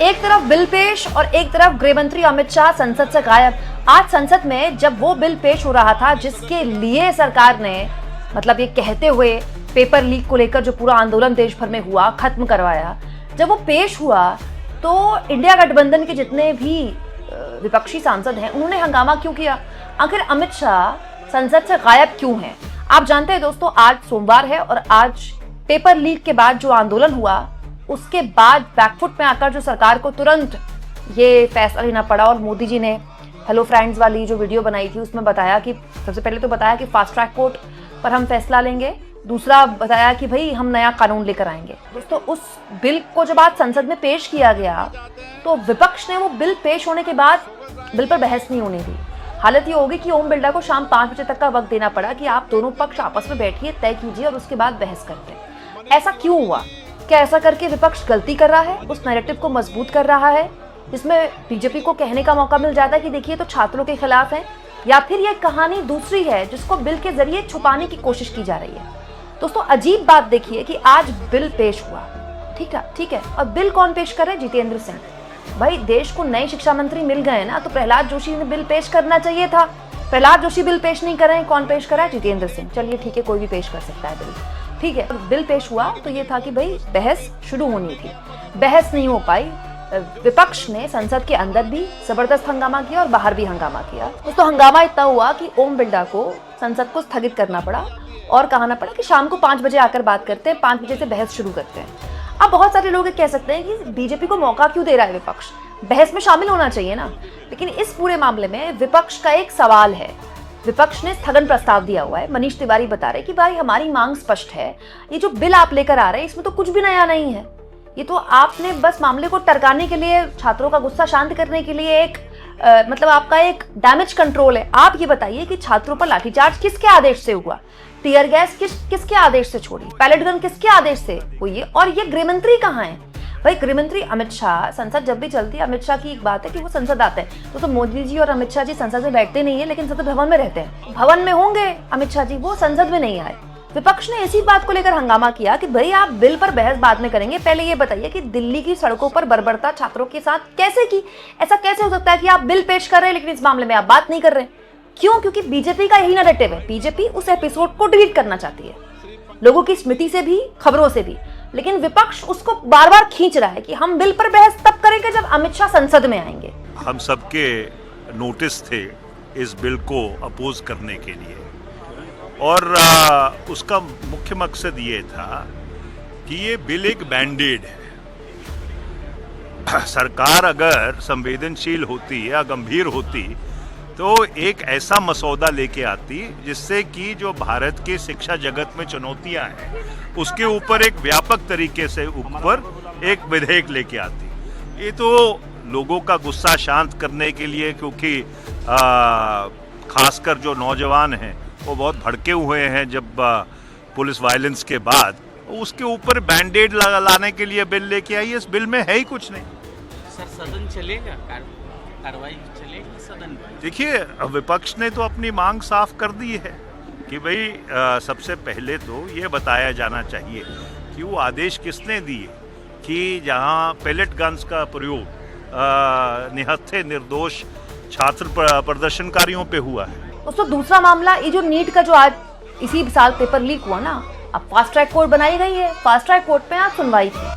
एक तरफ बिल पेश और एक तरफ गृह मंत्री अमित शाह संसद से गायब। आज संसद में जब वो बिल पेश हो रहा था जिसके लिए सरकार ने मतलब ये कहते हुए पेपर लीक को लेकर जो पूरा आंदोलन देश भर में हुआ खत्म करवाया, जब वो पेश हुआ तो इंडिया गठबंधन के जितने भी विपक्षी सांसद हैं उन्होंने हंगामा क्यों किया? आखिर अमित शाह संसद से गायब क्यों हैं? आप जानते हैं दोस्तों, आज सोमवार है और आज पेपर लीक के बाद जो आंदोलन हुआ उसके बाद बैकफुट में आकर जो सरकार को तुरंत ये फैसला लेना पड़ा और मोदी जी ने हेलो फ्रेंड्स वाली जो वीडियो बनाई थी उसमें बताया कि सबसे पहले तो बताया कि फास्ट ट्रैक कोर्ट पर हम फैसला लेंगे, दूसरा बताया कि भाई हम नया कानून लेकर आएंगे। दोस्तों उस बिल को जब आज संसद में पेश किया गया तो विपक्ष ने वो बिल पेश होने के बाद बिल पर बहस नहीं होने दी। हालत ये होगी कि ओम बिरला को शाम 5 बजे तक का वक्त देना पड़ा कि आप दोनों पक्ष आपस में बैठिए, तय कीजिए और उसके बाद बहस करते हैं। ऐसा क्यों हुआ? क्या ऐसा करके विपक्ष गलती कर रहा है, उस नैरेटिव को मजबूत कर रहा है, इसमें बीजेपी को कहने का मौका मिल जाता है कि देखिए तो छात्रों के खिलाफ है, या फिर ये कहानी दूसरी है जिसको बिल के जरिए छुपाने की कोशिश की जा रही है? दोस्तों अजीब बात देखिए कि आज बिल पेश हुआ, ठीक है, और बिल कौन पेश करे? जितेंद्र सिंह। भाई देश को नए शिक्षा मंत्री मिल गए ना, तो प्रहलाद जोशी ने बिल पेश करना चाहिए था। प्रहलाद जोशी बिल पेश नहीं कर रहे हैं, कौन पेश करा है? जितेंद्र सिंह। चलिए ठीक है, कोई भी पेश कर सकता है बिल, ठीक है। बिल पेश हुआ तो ये था कि भाई बहस शुरू होनी थी, बहस नहीं हो पाई। विपक्ष ने संसद के अंदर भी जबरदस्त हंगामा किया और बाहर भी हंगामा किया। तो हंगामा इतना हुआ कि ओम बिरला को संसद को स्थगित करना पड़ा और कहना पड़ा कि शाम को 5 बजे आकर बात करते हैं, 5 बजे से बहस शुरू करते हैं। अब बहुत सारे लोग कह सकते हैं कि बीजेपी को मौका क्यों दे रहा है विपक्ष, बहस में शामिल होना चाहिए ना। लेकिन इस पूरे मामले में विपक्ष का एक सवाल है, विपक्ष ने स्थगन प्रस्ताव दिया हुआ है। मनीष तिवारी बता रहे कि भाई हमारी मांग स्पष्ट है, ये जो बिल आप लेकर आ रहे हैं इसमें तो कुछ भी नया नहीं है, ये तो आपने बस मामले को टरकाने के लिए, छात्रों का गुस्सा शांत करने के लिए एक मतलब आपका एक डैमेज कंट्रोल है। आप ये बताइए कि छात्रों पर लाठीचार्ज किसके आदेश से हुआ, टीयर गैस किसके आदेश से छोड़ी, पैलेट गन किसके आदेश से हुई है, और ये गृहमंत्री कहाँ है? भाई गृहमंत्री अमित शाह, संसद जब भी चलती है अमित शाह की एक बात है कि वो संसद आते हैं तो मोदी जी और अमित शाह जी संसद में बैठते नहीं है, लेकिन संसद भवन में रहते हैं। भवन में होंगे अमित शाह जी, वो संसद में नहीं आए। विपक्ष ने इसी बात को लेकर हंगामा किया कि भाई आप बिल पर बहस बाद में करेंगे, पहले ये बताइए कि दिल्ली की सड़कों पर बर्बरता छात्रों के साथ कैसे की? ऐसा कैसे हो सकता है कि आप बिल पेश कर रहे हैं लेकिन इस मामले में आप बात नहीं कर रहे? क्यों? क्योंकि बीजेपी का यही नैरेटिव है, बीजेपी उस एपिसोड को डिलीट करना चाहती है, लोगों की स्मृति से भी, खबरों से भी। लेकिन विपक्ष उसको बार बार खींच रहा है कि हम बिल पर बहस तब करेंगे जब अमित शाह संसद में आएंगे। हम सबके नोटिस थे इस बिल को अपोज करने के लिए, और उसका मुख्य मकसद ये था कि ये बिल एक बैंडेड है। सरकार अगर संवेदनशील होती या गंभीर होती तो एक ऐसा मसौदा लेके आती जिससे कि जो भारत के शिक्षा जगत में चुनौतियां हैं उसके ऊपर एक व्यापक तरीके से ऊपर एक विधेयक लेके आती। ये तो लोगों का गुस्सा शांत करने के लिए, क्योंकि खासकर जो नौजवान हैं वो बहुत भड़के हुए हैं जब पुलिस वायलेंस के बाद, उसके ऊपर बैंडेड लाने के लिए बिल लेके आई। इस बिल में है ही कुछ नहीं। सर सदन चलेगा, कार्रवाई चलेगी सदन में? देखिए विपक्ष ने तो अपनी मांग साफ कर दी है कि भाई सबसे पहले तो ये बताया जाना चाहिए कि वो आदेश किसने दिए कि जहां पैलेट गन्स का प्रयोग निहत्थे निर्दोष छात्र प्रदर्शनकारियों पे हुआ है। दोस्तों दूसरा मामला ये जो नीट का जो आज इसी साल पेपर लीक हुआ ना, अब फास्ट ट्रैक कोर्ट बनाई गई है, फास्ट ट्रैक कोर्ट में आज सुनवाई थी।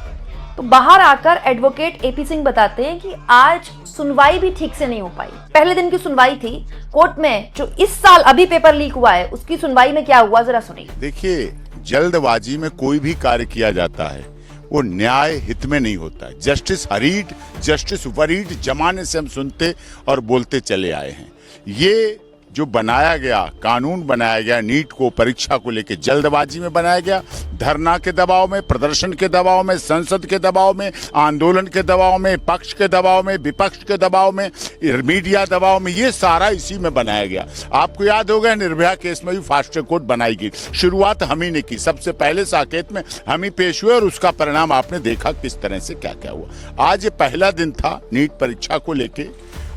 तो बाहर आकर एडवोकेट एपी सिंह बताते हैं कि आज सुनवाई भी ठीक से नहीं हो पाई। पहले दिन की सुनवाई थी कोर्ट में, जो इस साल अभी पेपर लीक हुआ है उसकी सुनवाई में क्या हुआ जरा सुनिए। देखिए जल्दबाजी में कोई भी कार्य किया जाता है वो न्याय हित में नहीं होता है। जस्टिस हरीड, जस्टिस वरीड जमाने से हम सुनते और बोलते चले आए हैं। ये जो बनाया गया कानून बनाया गया नीट को परीक्षा को लेकर जल्दबाजी में बनाया गया, धरना के दबाव में, प्रदर्शन के दबाव में, संसद के दबाव में, आंदोलन के दबाव में, पक्ष के दबाव में, विपक्ष के दबाव में, मीडिया दबाव में, ये सारा इसी में बनाया गया। आपको याद होगा निर्भया केस में भी फास्ट ट्रैक कोर्ट बनाई गई, शुरुआत हम ही ने की, सबसे पहले साकेत में हम ही पेश हुए और उसका परिणाम आपने देखा किस तरह से क्या क्या हुआ। आज ये पहला दिन था नीट परीक्षा को लेके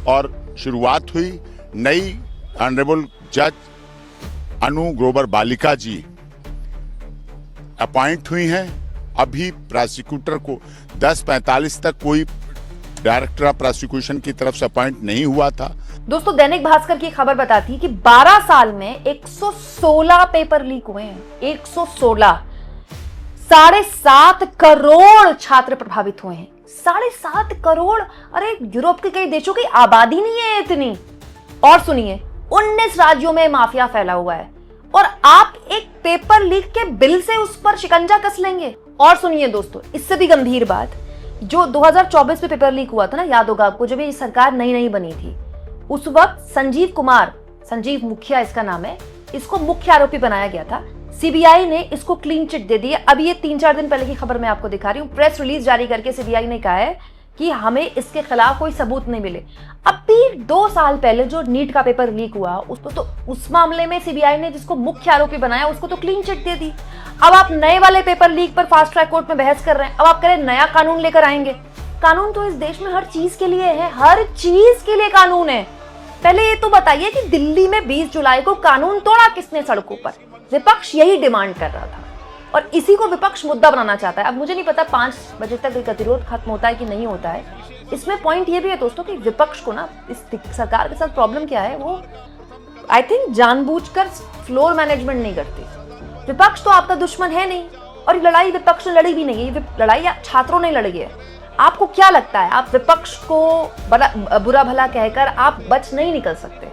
और शुरुआत हुई। नई ऑनरेबल जज अनु ग्रोवर बालिका जी अपॉइंट हुई हैं। अभी प्रोसिक्यूटर को 10:45 तक कोई डायरेक्टर ऑफ प्रोसिक्यूशन की तरफ से अपॉइंट नहीं हुआ था। दोस्तों, दैनिक भास्कर की खबर बताती है कि 12 साल में 116 पेपर लीक हुए हैं। 116, 7.5 करोड़ छात्र प्रभावित हुए हैं। 7.5 करोड़, अरे यूरोप के कई देशों की आबादी नहीं है इतनी। और सुनिए, 19 राज्यों में माफिया फैला हुआ है और आप एक पेपर लीक के बिल से उस पर शिकंजा कस लेंगे। और सुनिए दोस्तों, इससे भी गंभीर बात, जो 2024 में पेपर लीक हुआ था ना, याद होगा आपको, जब ये सरकार नई बनी थी, उस वक्त संजीव मुखिया इसका नाम है, इसको मुख्य आरोपी बनाया गया था। सीबीआई ने इसको क्लीन चिट दे दी है। अब ये 3-4 दिन पहले की खबर मैं आपको दिखा रही हूँ। प्रेस रिलीज जारी करके सीबीआई ने कहा है कि हमें इसके खिलाफ कोई सबूत नहीं मिले। अब भी 2 साल पहले जो नीट का पेपर लीक हुआ, उसको तो उस मामले में सीबीआई ने जिसको मुख्य आरोपी बनाया उसको तो क्लीन चिट दे दी। अब आप नए वाले पेपर लीक पर फास्ट ट्रैक कोर्ट में बहस कर रहे हैं। अब आप कह रहे हैं नया कानून लेकर आएंगे। कानून तो इस देश में हर चीज के लिए है, हर चीज के लिए कानून है। पहले ये तो बताइए कि दिल्ली में 20 जुलाई को कानून तोड़ा किसने सड़कों पर? विपक्ष यही डिमांड कर रहा था और इसी को विपक्ष मुद्दा बनाना चाहता है। अब मुझे नहीं पता 5 बजे तक गतिरोध खत्म होता है कि नहीं होता है। इसमें पॉइंट ये भी है दोस्तों कि विपक्ष को ना इस सरकार के साथ प्रॉब्लम क्या है, वो आई थिंक जानबूझकर फ्लोर मैनेजमेंट नहीं करती। विपक्ष तो आपका दुश्मन है नहीं और ये लड़ाई विपक्ष ने लड़ी भी नहीं है, ये लड़ाई छात्रों ने लड़ी है। आपको क्या लगता है, आप विपक्ष को बुरा भला कहकर आप बच नहीं निकल सकते?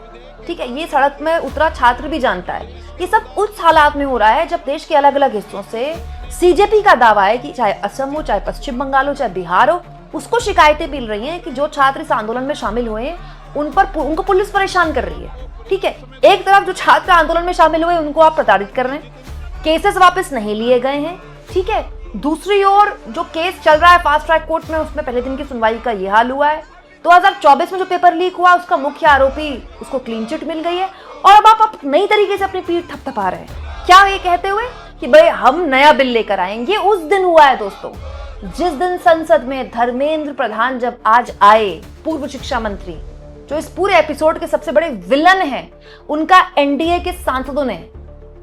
ठीक है, ये सड़क में उतरा छात्र भी जानता है। ये सब उस हालात में हो रहा है जब देश के अलग अलग हिस्सों से सीजेपी का दावा है कि चाहे असम हो, चाहे पश्चिम बंगाल हो, चाहे बिहार हो, उसको शिकायतें मिल रही हैं कि जो छात्र इस आंदोलन में शामिल हुए हैं उनको पुलिस परेशान कर रही है। ठीक है, एक तरफ जो छात्र आंदोलन में शामिल हुए उनको आप प्रताड़ित कर रहे हैं, केसेस वापस नहीं लिए गए हैं। ठीक है, दूसरी ओर जो केस चल रहा है फास्ट ट्रैक कोर्ट में, उसमें पहले दिन की सुनवाई का यह हाल हुआ है। 2024 में जो पेपर लीक हुआ उसका मुख्य आरोपी, उसको क्लीन चिट मिल गई है और अब आप नई तरीके से अपनी पीठ थपथपा रहे हैं। क्या ये कहते हुए कि भाई हम नया बिल लेकर आएंगे? उस दिन हुआ है दोस्तों जिस दिन संसद में धर्मेंद्र प्रधान जब आज आए, पूर्व शिक्षा मंत्री, जो इस पूरे एपिसोड के सबसे बड़े विलन हैं, उनका एनडीए के सांसदों ने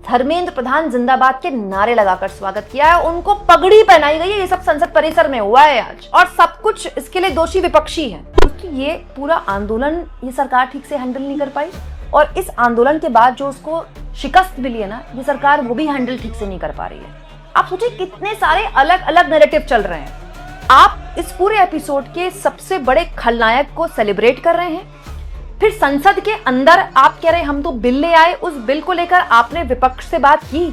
धर्मेंद्र प्रधान जिंदाबाद के नारे लगाकर स्वागत किया है। उनको पगड़ी पहनाई गई है। ये सब संसद परिसर में हुआ है आज और सब कुछ इसके लिए दोषी विपक्षी है, क्योंकि ये पूरा आंदोलन ये सरकार ठीक से हैंडल नहीं कर पाई और इस आंदोलन के बाद जो उसको शिकस्त मिली है ना, ये सरकार वो भी हैंडल ठीक से नहीं कर पा रही है। आप सोचिए कितने सारे अलग अलग नैरेटिव चल रहे हैं। आप इस पूरे एपिसोड के सबसे बड़े खलनायक को सेलिब्रेट कर रहे हैं, फिर संसद के अंदर आप कह रहे हैं हम तो बिल ले आए। उस बिल को लेकर आपने विपक्ष से बात की?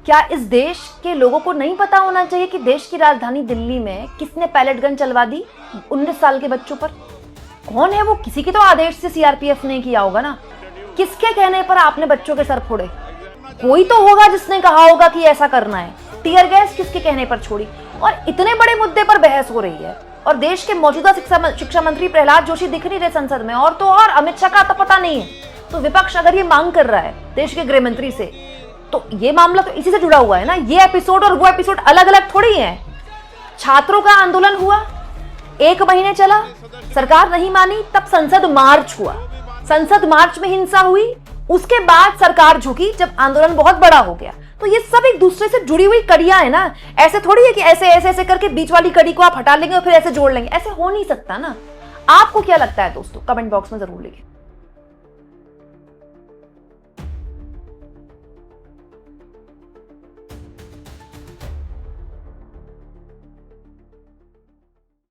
क्या इस देश के लोगों को नहीं पता होना चाहिए कि देश की राजधानी दिल्ली में किसने पैलेट गन चलवा दी 19 साल के बच्चों पर? कौन है वो? किसी के तो आदेश से सीआरपीएफ ने किया होगा ना। किसके कहने पर आपने बच्चों के सर फोड़े? कोई तो होगा जिसने कहा होगा कि ऐसा करना है। टीयर गैस किसके कहने पर छोड़ी? और इतने बड़े मुद्दे पर बहस हो रही है और देश के मौजूदा शिक्षा मंत्री प्रहलाद जोशी दिख नहीं रहे संसद में, और तो और अमित शाह का तो पता नहीं है। तो विपक्ष अगर ये मांग कर रहा है देश के गृह मंत्री से, तो ये मामला तो इसी से जुड़ा हुआ है ना। ये एपिसोड और वो एपिसोड अलग अलग थोड़ी है। छात्रों का आंदोलन हुआ, 1 महीने चला, सरकार नहीं मानी, तब संसद मार्च हुआ। संसद मार्च में हिंसा हुई, उसके बाद सरकार झुकी जब आंदोलन बहुत बड़ा हो गया। तो ये सब एक दूसरे से जुड़ी हुई कड़ियां है ना। ऐसे थोड़ी है कि ऐसे करके बीच वाली कड़ी को आप हटा लेंगे और फिर ऐसे जोड़ लेंगे। ऐसे हो नहीं सकता ना। आपको क्या लगता है दोस्तों? कमेंट बॉक्स में जरूर लिखें।